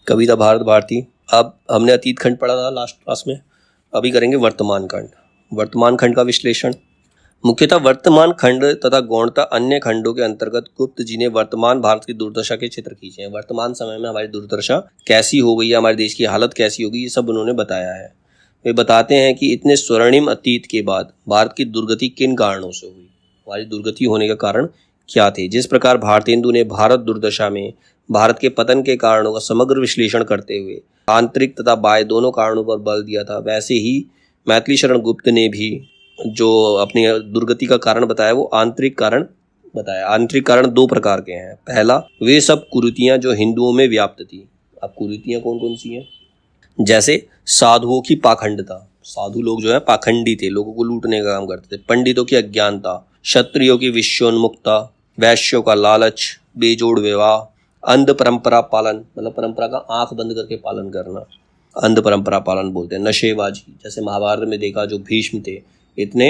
कविता भारत भारती। अब हमने अतीत खंड पढ़ा था लास्ट क्लास में, अभी करेंगे वर्तमान खंड। वर्तमान खंड का विश्लेषण। मुख्यतः वर्तमान खंड तथा गौणता अन्य खंडों के अंतर्गत गुप्त जी ने वर्तमान भारत की दुर्दशा के चित्र खींचे हैं। वर्तमान समय में हमारी दुर्दशा कैसी हो गई है, हमारे देश की हालत कैसी होगी, ये सब उन्होंने बताया है। वे बताते हैं कि इतने स्वर्णिम अतीत के बाद भारत की दुर्गति किन कारणों से हुई, हमारी दुर्गति होने का कारण क्या थे। जिस प्रकार भारतेंदु ने भारत दुर्दशा में भारत के पतन के कारणों का समग्र विश्लेषण करते हुए आंतरिक तथा बाह्य दोनों कारणों पर बल दिया था, वैसे ही मैथिली शरण गुप्त ने भी जो अपनी दुर्गति का कारण बताया वो आंतरिक कारण बताया। आंतरिक कारण दो प्रकार के हैं। पहला, वे सब कुरीतियां जो हिंदुओं में व्याप्त थी। अब कुरीतियां कौन कौन सी हैं? जैसे साधुओं की पाखंडता, साधु लोग जो है पाखंडी थे, लोगों को लूटने का काम करते थे। पंडितों की अज्ञानता, क्षत्रियों की विश्वोन्मुखता, वैश्यों का लालच, बेजोड़ विवाह, अंध परंपरा पालन, मतलब परंपरा का आंख बंद करके पालन करना, अंध परंपरा पालन बोलते हैं। नशेबाजी, जैसे महाभारत में देखा जो भीष्म थे, इतने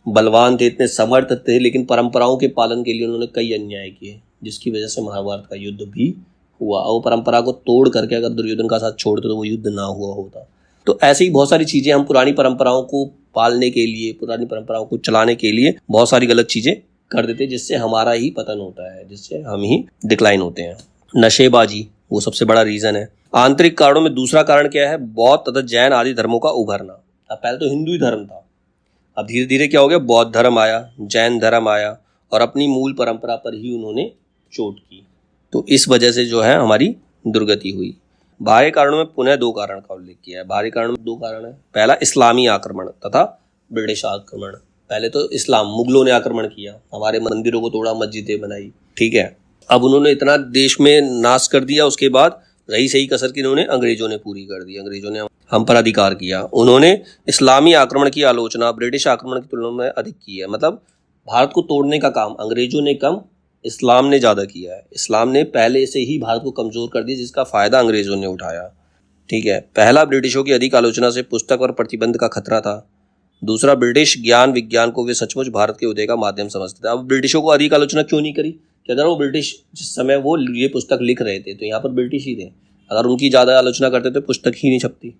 बलवान थे, इतने समर्थ थे, लेकिन परंपराओं के पालन के लिए उन्होंने कई अन्याय किए, जिसकी वजह से महाभारत का युद्ध भी हुआ। और परंपरा को तोड़ करके अगर दुर्योधन का साथ छोड़ते तो वो युद्ध ना हुआ होता। तो ऐसे ही बहुत सारी चीजें, हम पुरानी परंपराओं को पालने के लिए, पुरानी परंपराओं को चलाने के लिए बहुत सारी गलत चीजें कर देते, जिससे हमारा ही पतन होता है, जिससे हम ही डिक्लाइन होते हैं। नशेबाजी वो सबसे बड़ा रीजन है। आंतरिक कारणों में दूसरा कारण क्या है? बौद्ध तथा जैन आदि धर्मों का उभरना। अब पहले तो हिंदू ही धर्म था, अब धीरे धीरे क्या हो गया, बौद्ध धर्म आया, जैन धर्म आया, और अपनी मूल परंपरा पर ही उन्होंने चोट की। तो इस वजह से जो है हमारी दुर्गति हुई। बाह्य कारणों में पुनः दो कारण का उल्लेख किया है। बाहरी कारण में दो कारण है। पहला, इस्लामी आक्रमण तथा ब्रिटिश आक्रमण। पहले तो इस्लाम, मुगलों ने आक्रमण किया, हमारे मंदिरों को तोड़ा, मस्जिदें बनाई, ठीक है। अब उन्होंने इतना देश में नाश कर दिया, उसके बाद रही सही कसर की इन्होंने अंग्रेजों ने पूरी कर दी। अंग्रेजों ने हम पर अधिकार किया। उन्होंने इस्लामी आक्रमण की आलोचना ब्रिटिश आक्रमण की तुलना में अधिक की है। मतलब भारत को तोड़ने का काम अंग्रेजों ने कम, इस्लाम ने ज़्यादा किया है। इस्लाम ने पहले से ही भारत को कमज़ोर कर दिया, जिसका फ़ायदा अंग्रेजों ने उठाया, ठीक है। पहला, ब्रिटिशों की अधिक आलोचना से पुस्तक पर प्रतिबंध का खतरा था। दूसरा, ब्रिटिश ज्ञान विज्ञान को वे सचमुच भारत के उदय का माध्यम समझते थे। अब ब्रिटिशों को अधिक आलोचना क्यों नहीं करी? कि अगर वो ब्रिटिश जिस समय वो ये पुस्तक लिख रहे थे तो यहाँ पर ब्रिटिश ही थे, अगर उनकी ज़्यादा आलोचना करते तो पुस्तक ही नहीं छपती,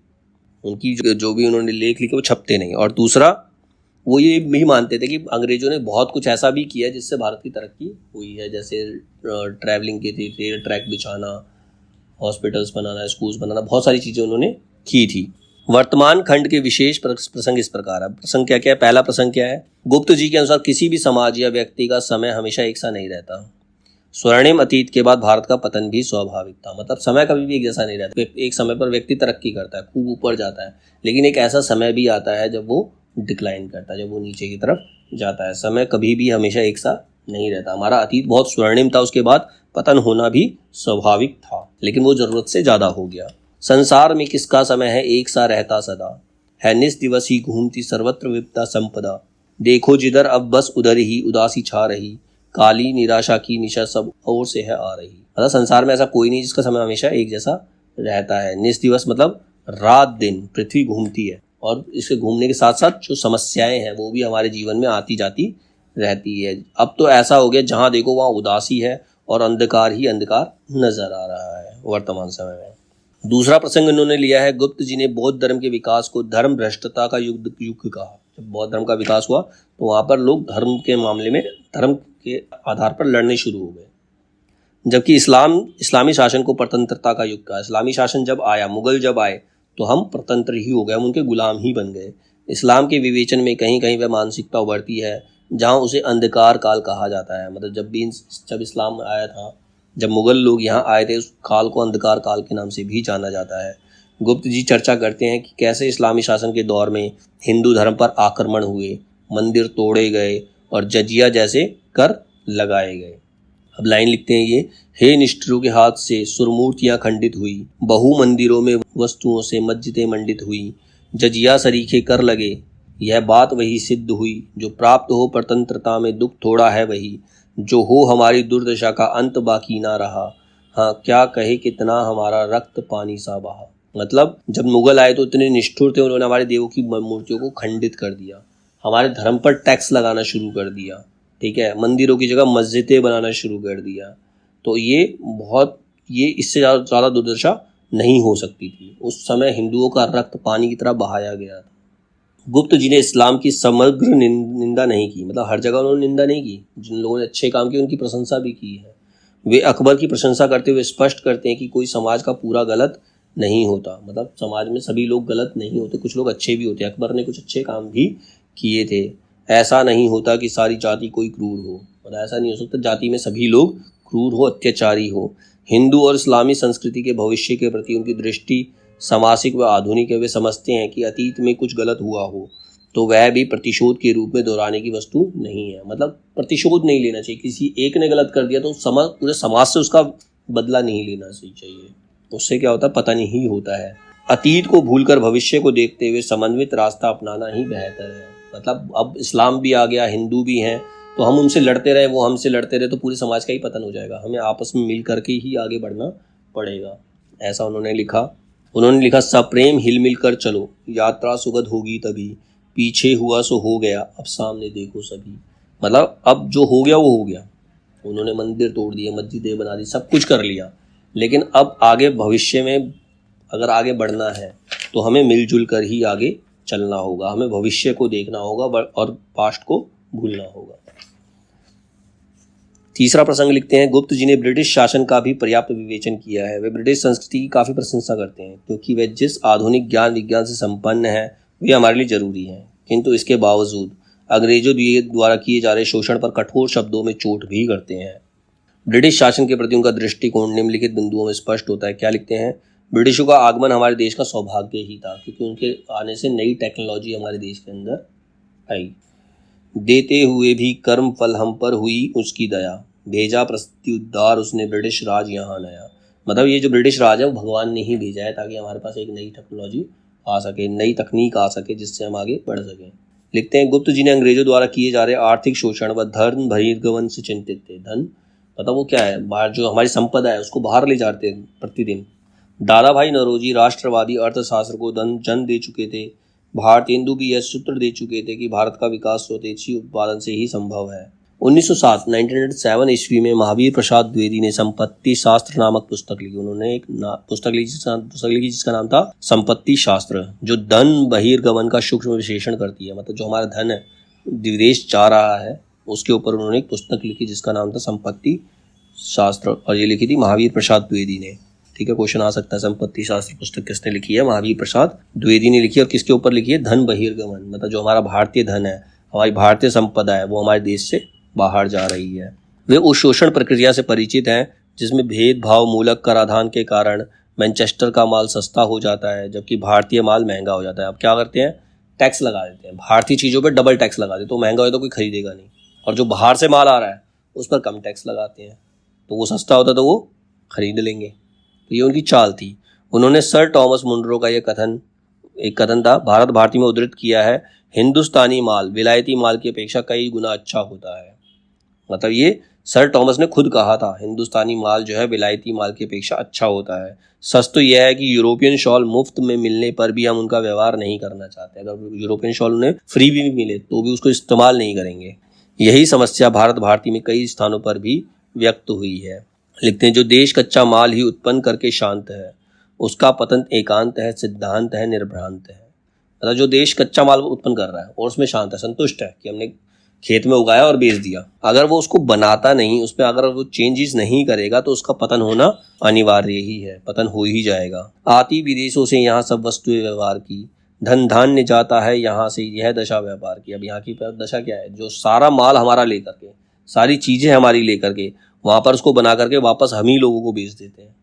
उनकी जो भी उन्होंने लेख लिखे वो छपते नहीं। और दूसरा, वो ये भी मानते थे कि अंग्रेजों ने बहुत कुछ ऐसा भी किया जिससे भारत की तरक्की हुई है, जैसे ट्रैवलिंग की थी, रेल ट्रैक बिछाना, हॉस्पिटल्स बनाना, स्कूल्स बनाना, बहुत सारी चीज़ें उन्होंने की थी। वर्तमान खंड के विशेष प्रसंग इस प्रकार है। प्रसंग क्या क्या है? पहला प्रसंग क्या है? गुप्त जी के अनुसार किसी भी समाज या व्यक्ति का समय हमेशा एक सा नहीं रहता। स्वर्णिम अतीत के बाद भारत का पतन भी स्वाभाविक था। मतलब समय कभी भी एक जैसा नहीं रहता। एक समय पर व्यक्ति तरक्की करता है, खूब ऊपर जाता है, लेकिन एक ऐसा समय भी आता है जब वो डिक्लाइन करता है, जब वो नीचे की तरफ जाता है। समय कभी भी हमेशा एक सा नहीं रहता। हमारा अतीत बहुत स्वर्णिम था, उसके बाद पतन होना भी स्वाभाविक था, लेकिन वो जरूरत से ज्यादा हो गया। संसार में किसका समय है एक सा रहता सदा, है निस दिवस ही घूमती सर्वत्र विपदा संपदा। देखो जिधर अब बस उधर ही उदासी छा रही, काली निराशा की निशा सब ओर से है आ रही। मतलब संसार में ऐसा कोई नहीं जिसका समय हमेशा एक जैसा रहता है। निस दिवस मतलब रात दिन पृथ्वी घूमती है, और इसके घूमने के साथ साथ जो समस्याएं हैं वो भी हमारे जीवन में आती जाती रहती है। अब तो ऐसा हो गया जहां देखो वहां उदासी है और अंधकार ही अंधकार नजर आ रहा है वर्तमान समय में। दूसरा प्रसंग इन्होंने लिया है, गुप्त जी ने बौद्ध धर्म के विकास को धर्म भ्रष्टता का युग कहा। जब बौद्ध धर्म का विकास हुआ तो वहां पर लोग धर्म के मामले में धर्म के आधार पर लड़ने शुरू हो गए, जबकि इस्लामी शासन को परतंत्रता का युग कहा। इस्लामी शासन जब आया, मुगल जब आए, तो हम परतंत्र ही हो गए, हम उनके गुलाम ही बन गए। इस्लाम के विवेचन में कहीं कहीं वह मानसिकता उभरती है जहां उसे अंधकार काल कहा जाता है। मतलब जब इस्लाम आया था, जब मुगल लोग यहाँ आए थे, उस काल को अंधकार काल के नाम से भी जाना जाता है। गुप्त जी चर्चा करते हैं कि कैसे इस्लामी शासन के दौर में हिंदू धर्म पर आक्रमण हुए, मंदिर तोड़े गए और जजिया जैसे कर लगाए गए। अब लाइन लिखते हैं ये, हे निष्ठुरों के हाथ से सुरमूर्तियां खंडित हुई, बहु मंदिरों में वस्तुओं से मस्जिदें मंडित हुई, जजिया सरीखे कर लगे, यह बात वही सिद्ध हुई, जो प्राप्त हो परतंत्रता में दुख थोड़ा है वही, जो हो हमारी दुर्दशा का अंत बाकी ना रहा, हाँ क्या कहे कितना हमारा रक्त पानी सा बहा। मतलब जब मुगल आए तो इतने निष्ठुर थे, उन्होंने हमारे देवों की मूर्तियों को खंडित कर दिया, हमारे धर्म पर टैक्स लगाना शुरू कर दिया, ठीक है, मंदिरों की जगह मस्जिदें बनाना शुरू कर दिया। तो ये इससे ज़्यादा दुर्दशा नहीं हो सकती थी। उस समय हिंदुओं का रक्त पानी की तरह बहाया गया था। गुप्त जी ने इस्लाम की समग्र निंदा नहीं की, मतलब हर जगह उन्होंने निंदा नहीं की। जिन लोगों ने अच्छे काम किए उनकी प्रशंसा भी की है। वे अकबर की प्रशंसा करते हुए स्पष्ट करते हैं कि कोई समाज का पूरा गलत नहीं होता, मतलब समाज में सभी लोग गलत नहीं होते, कुछ लोग अच्छे भी होते। अकबर ने कुछ अच्छे काम भी किए थे। ऐसा नहीं होता कि सारी जाति कोई क्रूर हो, मतलब ऐसा नहीं हो सकता जाति में सभी लोग क्रूर हो, अत्याचारी हो। हिंदू और इस्लामी संस्कृति के भविष्य के प्रति उनकी दृष्टि सामासिक व आधुनिक है। वे समझते हैं कि अतीत में कुछ गलत हुआ हो तो वह भी प्रतिशोध के रूप में दोहराने की वस्तु नहीं है, मतलब प्रतिशोध नहीं लेना चाहिए। किसी एक ने गलत कर दिया तो पूरे समाज से उसका बदला नहीं लेना चाहिए, उससे क्या होता है पतन ही होता है। अतीत को भूलकर भविष्य को देखते हुए समन्वित रास्ता अपनाना ही बेहतर है। मतलब अब इस्लाम भी आ गया, हिंदू भी हैं, तो हम उनसे लड़ते रहे, वो हमसे लड़ते रहे, तो पूरे समाज का ही पतन हो जाएगा। हमें आपस में मिल करके ही आगे बढ़ना पड़ेगा, ऐसा उन्होंने लिखा। सप्रेम हिल मिल कर चलो, यात्रा सुगध होगी तभी, पीछे हुआ सो हो गया, अब सामने देखो सभी। मतलब अब जो हो गया वो हो गया। उन्होंने मंदिर तोड़ दिए, मस्जिदें बना दी, सब कुछ कर लिया, लेकिन अब आगे भविष्य में अगर आगे बढ़ना है तो हमें मिलजुल कर ही आगे चलना होगा। हमें भविष्य को देखना होगा और पास्ट को भूलना होगा। तीसरा प्रसंग लिखते हैं, गुप्त जी ने ब्रिटिश शासन का भी पर्याप्त विवेचन किया है। वे ब्रिटिश संस्कृति की काफ़ी प्रशंसा करते हैं क्योंकि वे जिस आधुनिक ज्ञान विज्ञान से संपन्न है वे हमारे लिए जरूरी है, किंतु इसके बावजूद अंग्रेजों द्वारा किए जा रहे शोषण पर कठोर शब्दों में चोट भी करते हैं। ब्रिटिश शासन के प्रति उनका दृष्टिकोण निम्नलिखित बिंदुओं में स्पष्ट होता है। क्या लिखते हैं, ब्रिटिशों का आगमन हमारे देश का सौभाग्य ही था क्योंकि उनके आने से नई टेक्नोलॉजी हमारे देश के अंदर आई। देते हुए भी कर्म फल हम पर हुई उसकी दया, भेजा प्रत्युद्धार उसने ब्रिटिश राज यहाँ नया। मतलब ये जो ब्रिटिश राज है वो भगवान ने ही भेजा है ताकि हमारे पास एक नई टेक्नोलॉजी आ सके, नई तकनीक आ सके, जिससे हम आगे बढ़ सकें। लिखते हैं, गुप्त जी ने अंग्रेजों द्वारा किए जा रहे आर्थिक शोषण व धर्म बहिर्गमन से चिंतित थे। धन मतलब वो क्या है, बाहर जो हमारी संपदा है उसको बाहर ले जाते हैं प्रतिदिन। दादा भाई नौरोजी राष्ट्रवादी अर्थशास्त्र को जन्म दे चुके थे। भारतेंदु भी यह सूत्र दे चुके थे कि भारत का विकास स्वदेशी उत्पादन से ही संभव है। 1907 ईस्वी में महावीर प्रसाद द्विवेदी ने संपत्ति शास्त्र नामक पुस्तक लिखी। उन्होंने एक पुस्तक लिखी जिसका नाम था संपत्ति शास्त्र, जो धन बहिर्गमन का सूक्ष्म विश्लेषण करती है। मतलब जो हमारा धन है विदेश जा रहा है उसके ऊपर उन्होंने एक पुस्तक लिखी जिसका नाम था संपत्ति शास्त्र, और ये लिखी थी महावीर प्रसाद द्विवेदी ने। ठीक है, क्वेश्चन आ सकता है, संपत्ति शास्त्र पुस्तक किसने लिखी है? महावीर प्रसाद द्विवेदी ने लिखी। और किसके ऊपर लिखी है? धन बहिर्गमन, मतलब जो हमारा भारतीय धन है, हमारी भारतीय संपदा है, वो हमारे देश से बाहर जा रही है। वे उस शोषण प्रक्रिया से परिचित हैं जिसमें भेदभाव मूलक कराधान के कारण मैनचेस्टर का माल सस्ता हो जाता है जबकि भारतीय माल महंगा हो जाता है। अब क्या करते हैं, टैक्स लगा देते हैं, भारतीय चीज़ों पर डबल टैक्स लगा देते, तो महंगा हो तो कोई खरीदेगा नहीं, और जो बाहर से माल आ रहा है उस पर कम टैक्स लगाते हैं, तो वो सस्ता होता तो वो खरीद लेंगे। तो ये उनकी चाल थी। उन्होंने सर टॉमस मुनरो का एक कथन था, भारत भारती में उद्धृत किया है, हिंदुस्तानी माल विलायती माल की अपेक्षा कई गुना अच्छा होता है। मतलब ये सर टॉमस ने खुद कहा था, हिंदुस्तानी माल जो है विलायती माल की अपेक्षा अच्छा होता है। सच तो यह है कि यूरोपियन शॉल मुफ्त में मिलने पर भी हम उनका व्यवहार नहीं करना चाहते। अगर यूरोपियन शॉल उन्हें फ्री भी मिले तो भी उसको इस्तेमाल नहीं करेंगे। यही समस्या भारत भारती में कई स्थानों पर भी व्यक्त हुई है। लिखते हैं, जो देश कच्चा माल ही उत्पन्न करके शांत है उसका पतन एकांत है, सिद्धांत है, निर्भ्रांत है। मतलब जो देश कच्चा माल उत्पन्न कर रहा है और उसमें शांत है, संतुष्ट है कि हमने खेत में उगाया और बेच दिया, अगर वो उसको बनाता नहीं, उसमें अगर वो चेंजेस नहीं करेगा तो उसका पतन होना अनिवार्य ही है, पतन हो ही जाएगा। आती विदेशों से यहाँ सब वस्तुएं व्यवहार की, धन धान्य जाता है यहाँ से, यह दशा व्यापार की। अब यहाँ की दशा क्या है, जो सारा माल हमारा लेकर के, सारी चीजें हमारी लेकर के वहां पर उसको बना करके वापस हम ही लोगों को बेच देते हैं।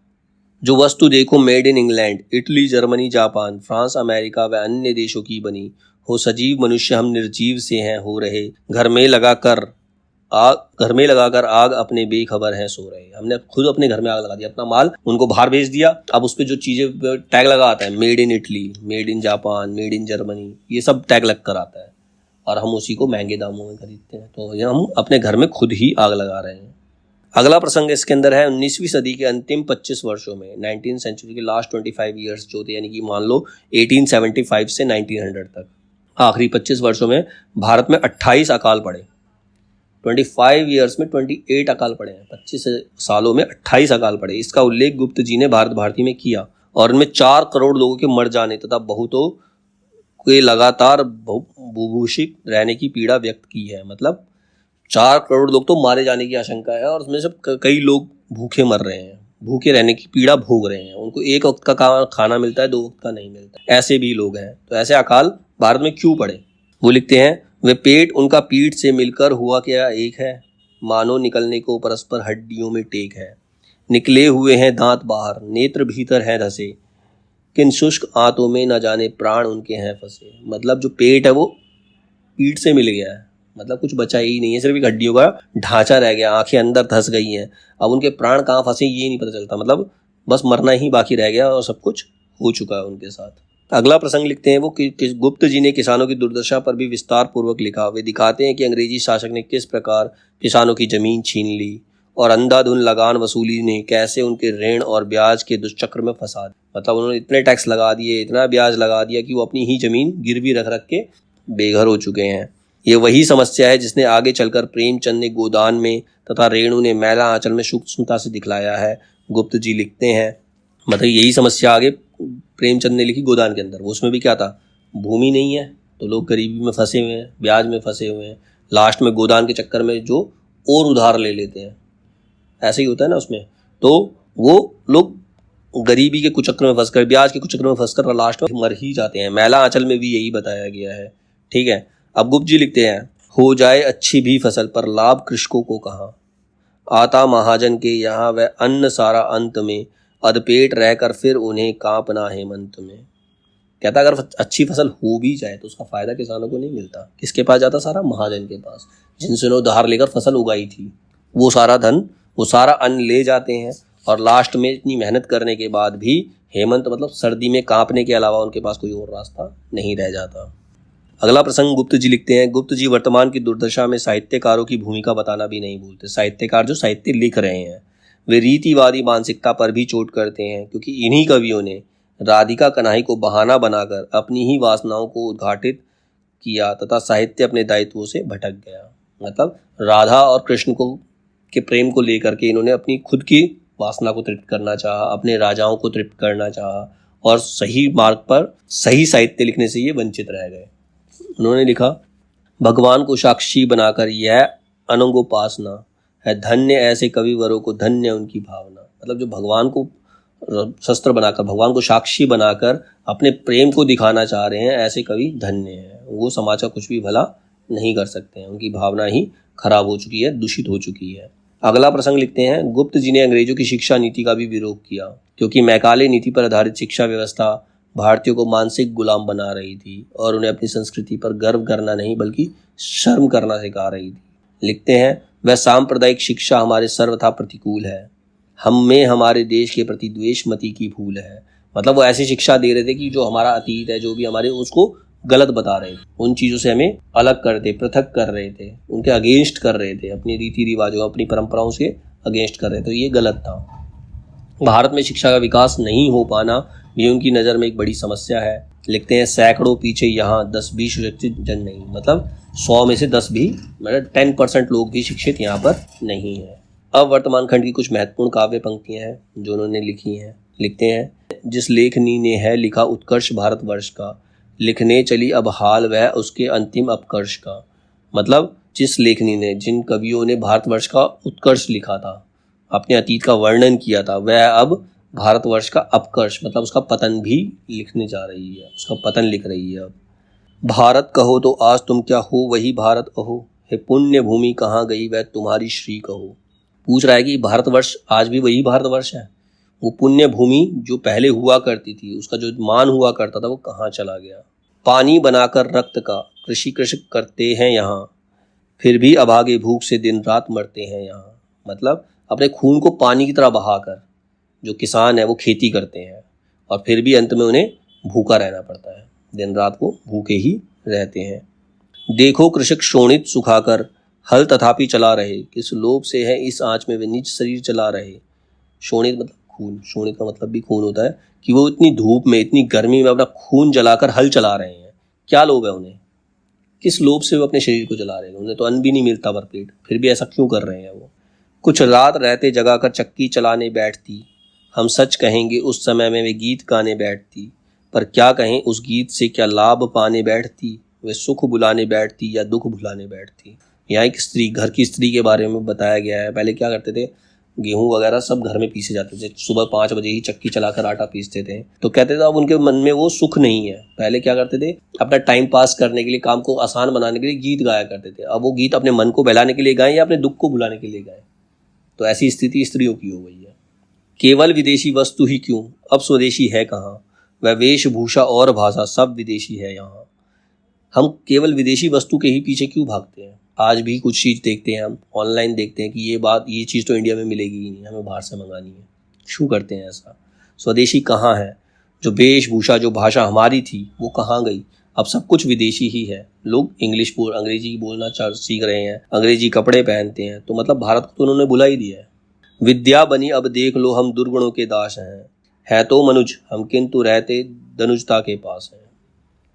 जो वस्तु देखो made in England, Italy, Germany, Japan, France, America व अन्य देशों की बनी हो, सजीव मनुष्य हम निर्जीव से हैं हो रहे, घर में लगाकर आग अपने बेखबर हैं सो रहे। हमने खुद अपने घर में आग लगा दिया, अपना माल उनको बाहर भेज दिया। अब उस पर जो चीजें टैग लगा आता है, made in Italy, made in Japan, made in Germany, ये सब टैग लग कर आता है और हम उसी को महंगे दामों में खरीदते हैं। तो ये हम अपने घर में खुद ही आग लगा रहे हैं। अगला प्रसंग इसके अंदर है 19वीं सदी के अंतिम 25 वर्षों में, 19th सेंचुरी के लास्ट 25 ईयर्स जो थे, यानी कि मान लो 1875 से 1900 तक, आखिरी 25 वर्षों में भारत में 28 अकाल पड़े। 25 ईयर्स में 28 अकाल पड़े हैं, 25 सालों में 28 अकाल पड़े। इसका उल्लेख गुप्त जी ने भारत भारती में किया और इनमें 4 करोड़ लोगों के मर जाने तथा बहुतों के लगातार बुभूषित रहने की पीड़ा व्यक्त की है। मतलब 4 करोड़ लोग तो मारे जाने की आशंका है और उसमें से कई लोग भूखे मर रहे हैं, भूखे रहने की पीड़ा भोग रहे हैं। उनको एक वक्त का खाना मिलता है, 2 वक्त का नहीं मिलता, ऐसे भी लोग हैं। तो ऐसे अकाल भारत में क्यों पड़े? वो लिखते हैं, वे पेट उनका पीठ से मिलकर हुआ क्या एक है, मानो निकलने को परस्पर हड्डियों में टेक है। निकले हुए हैं दांत बाहर, नेत्र भीतर हैं धसे, किन शुष्क आंतों में न जाने प्राण उनके हैं फंसे। मतलब जो पेट है वो पीठ से मिल गया है, मतलब कुछ बचा ही नहीं है, सिर्फ एक हड्डियों का ढांचा रह गया, आंखें अंदर धंस गई हैं। अब उनके प्राण कहाँ फंसे ये नहीं पता चलता, मतलब बस मरना ही बाकी रह गया और सब कुछ हो चुका है उनके साथ। अगला प्रसंग लिखते हैं वो कि गुप्त जी ने किसानों की दुर्दशा पर भी विस्तार पूर्वक लिखा। वे दिखाते हैं कि अंग्रेजी शासक ने किस प्रकार किसानों की जमीन छीन ली और अंधाधुंध लगान वसूली ने कैसे उनके ऋण और ब्याज के दुष्चक्र में फंसा दिया। मतलब उन्होंने इतने टैक्स लगा दिए, इतना ब्याज लगा दिया कि वो अपनी ही जमीन गिरवी रख रख के बेघर हो चुके हैं। ये वही समस्या है जिसने आगे चलकर प्रेमचंद ने गोदान में तथा रेणु ने मैला आंचल में सूक्ष्मता से दिखलाया है। गुप्त जी लिखते हैं, मतलब यही समस्या आगे प्रेमचंद ने लिखी गोदान के अंदर। वो उसमें भी क्या था, भूमि नहीं है तो लोग गरीबी में फंसे हुए हैं, ब्याज में फंसे हुए हैं, लास्ट में गोदान के चक्कर में जो और उधार ले लेते हैं, ऐसे ही होता है ना उसमें। तो वो लोग गरीबी के कुचक्र में फंसकर, ब्याज के कुचक्र में फंसकर लास्ट में मर ही जाते हैं। मैला आंचल में भी यही बताया गया है। ठीक है, अब गुप्त जी लिखते हैं, हो जाए अच्छी भी फसल पर लाभ कृषकों को कहाँ, आता महाजन के यहाँ वह अन्न सारा अंत में, अधपेट रहकर फिर उन्हें कांपना हेमंत में। कहता अगर अच्छी फसल हो भी जाए तो उसका फायदा किसानों को नहीं मिलता। किसके पास जाता? सारा महाजन के पास, जिनसे उन्होंने उधार लेकर फसल उगाई थी। वो सारा धन, वो सारा अन्न ले जाते हैं और लास्ट में इतनी मेहनत करने के बाद भी हेमंत मतलब सर्दी में कांपने के अलावा उनके पास कोई और रास्ता नहीं रह जाता। अगला प्रसंग गुप्त जी लिखते हैं, गुप्त जी वर्तमान की दुर्दशा में साहित्यकारों की भूमिका बताना भी नहीं भूलते। साहित्यकार जो साहित्य लिख रहे हैं वे रीतिवादी मानसिकता पर भी चोट करते हैं, क्योंकि इन्हीं कवियों ने राधिका कन्हई को बहाना बनाकर अपनी ही वासनाओं को उद्घाटित किया तथा साहित्य अपने दायित्वों से भटक गया। मतलब राधा और कृष्ण को के प्रेम को लेकर के इन्होंने अपनी खुद की वासना को तृप्त करना चाहा, अपने राजाओं को तृप्त करना चाहा और सही मार्ग पर सही साहित्य लिखने से ये वंचित रह गए। उन्होंने लिखा, भगवान को साक्षी बनाकर यह अनंगोपासना है, धन्य ऐसे कविवरों को, धन्य उनकी भावना। मतलब जो भगवान को शस्त्र बनाकर, भगवान को साक्षी बनाकर अपने प्रेम को दिखाना चाह रहे हैं, ऐसे कवि धन्य हैं। वो समाज का कुछ भी भला नहीं कर सकते हैं, उनकी भावना ही खराब हो चुकी है, दूषित हो चुकी है। अगला प्रसंग लिखते हैं, गुप्त जी ने अंग्रेजों की शिक्षा नीति का भी विरोध किया, क्योंकि मैकाले नीति पर आधारित शिक्षा व्यवस्था भारतीयों को मानसिक गुलाम बना रही थी और उन्हें अपनी संस्कृति पर गर्व करना नहीं बल्कि शर्म करना सिखा रही थी। लिखते हैं, वह सांप्रदायिक शिक्षा हमारे सर्वथा प्रतिकूल है, हम में हमारे देश के प्रति द्वेष मति की भूल है। मतलब वो ऐसी शिक्षा दे रहे थे कि जो हमारा अतीत है, जो भी हमारे, उसको गलत बता रहे थे, उन चीज़ों से हमें अलग कर दे, पृथक कर रहे थे, उनके अगेंस्ट कर रहे थे, अपनी रीति रिवाजों, अपनी परंपराओं से अगेंस्ट कर रहे थे। तो ये गलत था। भारत में शिक्षा का विकास नहीं हो पाना भी उनकी नज़र में एक बड़ी समस्या है। लिखते हैं, सैकड़ों पीछे यहाँ 10-20 शिक्षित जन नहीं, मतलब 100 में से 10 भी, मतलब 10% लोग भी शिक्षित यहाँ पर नहीं है। अब वर्तमान खंड की कुछ महत्वपूर्ण काव्य पंक्तियाँ हैं जो उन्होंने लिखी हैं। लिखते हैं, जिस लेखनी ने है लिखा उत्कर्ष भारतवर्ष का, लिखने चली अब हाल वह उसके अंतिम अपकर्ष का। मतलब जिस लेखनी ने, जिन कवियों ने भारतवर्ष का उत्कर्ष लिखा था, अपने अतीत का वर्णन किया था, वह अब भारतवर्ष का अपकर्ष मतलब उसका पतन भी लिखने जा रही है, उसका पतन लिख रही है। अब भारत कहो तो आज तुम क्या हो, वही भारत अहो, हे पुण्य भूमि कहाँ गई वह तुम्हारी श्री कहो। पूछ रहा है कि भारतवर्ष आज भी वही भारतवर्ष है, वो पुण्य भूमि जो पहले हुआ करती थी, उसका जो मान हुआ करता था, वो कहाँ चला गया। पानी बनाकर रक्त का कृषि कृषक करते हैं यहाँ, फिर भी अभागे भूख से दिन रात मरते हैं यहाँ। मतलब अपने खून को पानी की तरह बहाकर जो किसान है वो खेती करते हैं और फिर भी अंत में उन्हें भूखा रहना पड़ता है, दिन रात वो भूखे ही रहते हैं। देखो कृषक शोणित सुखाकर हल तथापि चला रहे, किस लोभ से है इस आंच में वे निज शरीर चला रहे। शोणित मतलब खून, शोणित का मतलब भी खून होता है, कि वो इतनी धूप में, इतनी गर्मी में अपना खून जलाकर हल चला रहे हैं। क्या लोभ है उन्हें, किस लोभ से वो अपने शरीर को जला रहे हैं? उन्हें तो अन्न भी नहीं मिलता भरपेट, फिर भी ऐसा क्यों कर रहे हैं वो। कुछ रात रहते जगाकर चक्की चलाने बैठती, हम सच कहेंगे उस समय में वे गीत गाने बैठती, पर क्या कहें उस गीत से क्या लाभ पाने बैठती, वे सुख बुलाने बैठती या दुख भुलाने बैठती। यहाँ एक स्त्री, घर की स्त्री के बारे में बताया गया है। पहले क्या करते थे, गेहूं वगैरह सब घर में पीसे जाते थे, सुबह 5 बजे ही चक्की चलाकर आटा पीसते थे। तो कहते थे अब उनके मन में वो सुख नहीं है। पहले क्या करते थे, अपना टाइम पास करने के लिए, काम को आसान बनाने के लिए गीत गाया करते थे। अब वो गीत अपने मन को बहलाने के लिए गाएं या अपने दुख को भुलाने के लिए गाएं। तो ऐसी स्थिति स्त्रियों की हो गई है। केवल विदेशी वस्तु ही क्यों, अब स्वदेशी है कहाँ, वह वेशभूषा और भाषा सब विदेशी है यहाँ। हम केवल विदेशी वस्तु के ही पीछे क्यों भागते हैं। आज भी कुछ चीज़ देखते हैं, हम ऑनलाइन देखते हैं कि ये चीज़ तो इंडिया में मिलेगी ही नहीं, हमें बाहर से मंगानी है। क्यों करते हैं ऐसा। स्वदेशी कहाँ है, जो वेशभूषा, जो भाषा हमारी थी वो कहाँ गई। अब सब कुछ विदेशी ही है। लोग अंग्रेजी बोलना सीख रहे हैं, अंग्रेजी कपड़े पहनते हैं, तो मतलब भारत को तो उन्होंने भुला ही दिया है। विद्या बनी अब देख लो हम दुर्गुणों के दास हैं, है तो मनुज हम किंतु रहते धनुजता के पास हैं।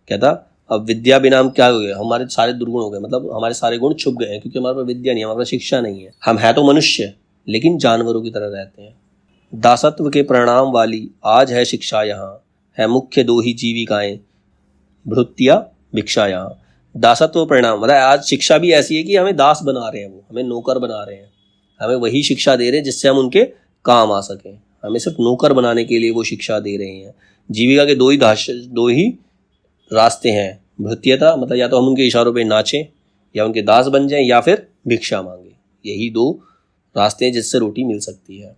कहता अब विद्या बिना हम क्या हो गए, हमारे सारे दुर्गुण हो गए, मतलब हमारे सारे गुण छुप गए हैं, क्योंकि हमारे पास विद्या नहीं है, हमारे पास शिक्षा नहीं है। हम है तो मनुष्य लेकिन जानवरों की तरह रहते हैं। दासत्व के परिणाम वाली आज है शिक्षा यहाँ, है मुख्य दो ही जीविकाएं भृत्या भिक्षा यहाँ। दासत्व परिणाम मतलब आज शिक्षा भी ऐसी है कि हमें दास बना रहे हैं, वो हमें नौकर बना रहे हैं, हमें वही शिक्षा दे रहे हैं जिससे हम उनके काम आ सकें। हमें सिर्फ नौकर बनाने के लिए वो शिक्षा दे रहे हैं। जीविका के दो ही रास्ते हैं, भृत्यता मतलब या तो हम उनके इशारों पे नाचें या उनके दास बन जाएं या फिर भिक्षा मांगे। यही दो रास्ते हैं जिससे रोटी मिल सकती है।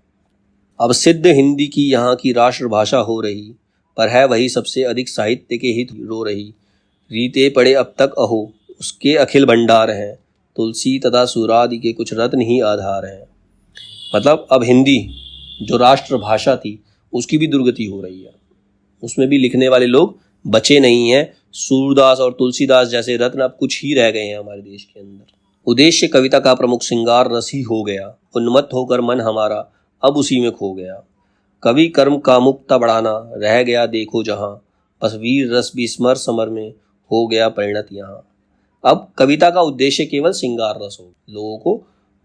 अब सिद्ध हिंदी की यहाँ की राष्ट्रभाषा हो रही, पर है वही सबसे अधिक साहित्य के हित रो रही। रीते पड़े अब तक अहो उसके अखिल भंडार हैं, तुलसी तथा सूरादि के कुछ रत्न ही आधार हैं। मतलब अब हिंदी जो राष्ट्रभाषा थी उसकी भी दुर्गति हो रही है, उसमें भी लिखने वाले लोग बचे नहीं हैं। सूरदास और तुलसीदास जैसे रत्न अब कुछ ही रह गए हैं हमारे देश के अंदर। उद्देश्य कविता का प्रमुख श्रृंगार रस ही हो गया, उन्मत्त होकर मन हमारा अब उसी में खो गया। कवि कर्म का मुक्ता बढ़ाना रह गया देखो जहां, बस वीर रस भी स्मर समर में हो गया परिणत यहाँ। अब कविता का उद्देश्य केवल श्रृंगार रस हो, लोगों को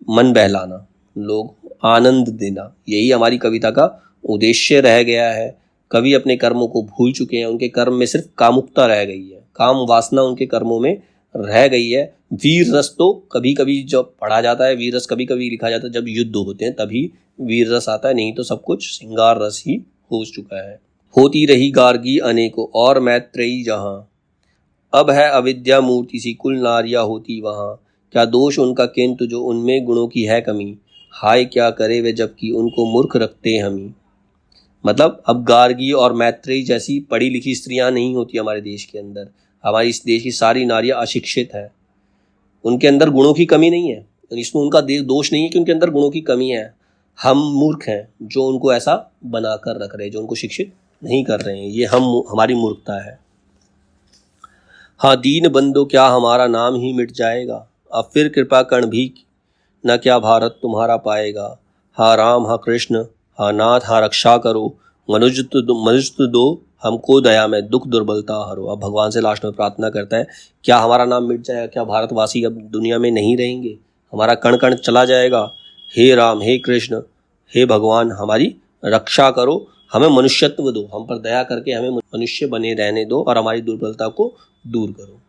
मन बहलाना, लोग आनंद देना, यही हमारी कविता का उद्देश्य रह गया है। कवि अपने कर्मों को भूल चुके हैं, उनके कर्म में सिर्फ कामुकता रह गई है, काम वासना उनके कर्मों में रह गई है। वीर रस तो कभी कभी जब पढ़ा जाता है, वीर रस कभी कभी लिखा जाता है जब युद्ध होते हैं तभी वीर रस आता है, नहीं तो सब कुछ श्रृंगार रस ही हो चुका है। होती रही गार्गी अनेकों और मैत्रेयी जहां, अब है अविद्या मूर्ति सी कुल नारियां होती वहां। क्या दोष उनका किंतु जो उनमें गुणों की है कमी, हाय क्या करे वे जबकि उनको मूर्ख रखते हमी। मतलब अब गार्गी और मैत्रेयी जैसी पढ़ी लिखी स्त्रियां नहीं होती हमारे देश के अंदर। हमारे इस देश की सारी नारियां अशिक्षित है, उनके अंदर गुणों की कमी नहीं है, इसमें उनका दोष नहीं है कि उनके अंदर गुणों की कमी है। हम मूर्ख हैं जो उनको ऐसा बनाकर रख रहे हैं, जो उनको शिक्षित नहीं कर रहे हैं, ये हमारी मूर्खता है। हाँ दीन बंदो क्या हमारा नाम ही मिट जाएगा, अब फिर कृपा कर्ण भी न क्या भारत तुम्हारा पाएगा। हाँ राम हाँ कृष्ण हाँ नाथ हाँ रक्षा करो, मनुज तो दो हमको दया में दुख दुर्बलता हरो। अब भगवान से लास्ट में प्रार्थना करता है, क्या हमारा नाम मिट जाएगा, क्या भारतवासी अब दुनिया में नहीं रहेंगे, हमारा कण कण चला जाएगा। हे राम हे कृष्ण हे भगवान हमारी रक्षा करो, हमें मनुष्यत्व दो, हम पर दया करके हमें मनुष्य बने रहने दो और हमारी दुर्बलता को दूर करो।